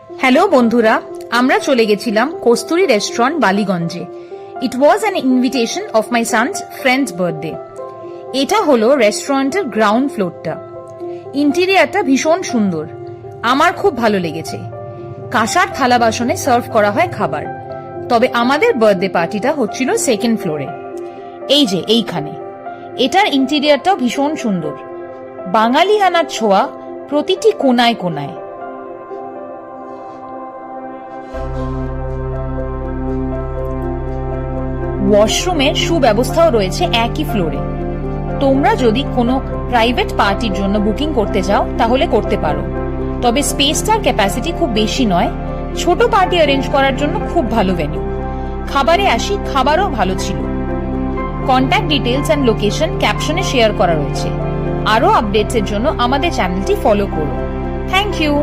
Hello বন্ধুরা, আমরা চলে গেছিলাম কস্তুরী রেস্টুরেন্ট বালিগঞ্জে। It was an invitation of my son's friend's birthday. এটা হলো রেস্টুরেন্টের গ্রাউন্ড ফ্লোরটা। ইন্টেরিয়ারটা ভীষণ সুন্দর, আমার খুব ভালো লেগেছে। কাঁসার থালা বাসনে সার্ভ করা হয় খাবার। তবে আমাদের বার্থডে পার্টিটা হচ্ছিল সেকেন্ড ফ্লোরে, এই যে এইখানে। এটার ইন্টেরিয়ারটাও ভীষণ সুন্দর, বাঙালিয়ানার ছোঁয়া প্রতিটি কোনায় কোনায়। ওয়াশরুমের সুব্যবস্থাও রয়েছে একই ফ্লোরে। তোমরা যদি কোনো প্রাইভেট পার্টির জন্য বুকিং করতে চাও তাহলে করতে পারো, তবে স্পেসটার ক্যাপাসিটি খুব বেশি নয়। ছোট পার্টি অ্যারেঞ্জ করার জন্য খুব ভালো ভেন্যু। খাবারে আসি, খাবারও ভালো ছিল। কন্ট্যাক্ট ডিটেলস অ্যান্ড লোকেশন ক্যাপশনে শেয়ার করা রয়েছে। আরও আপডেটসের জন্য আমাদের চ্যানেলটি ফলো করো। Thank you.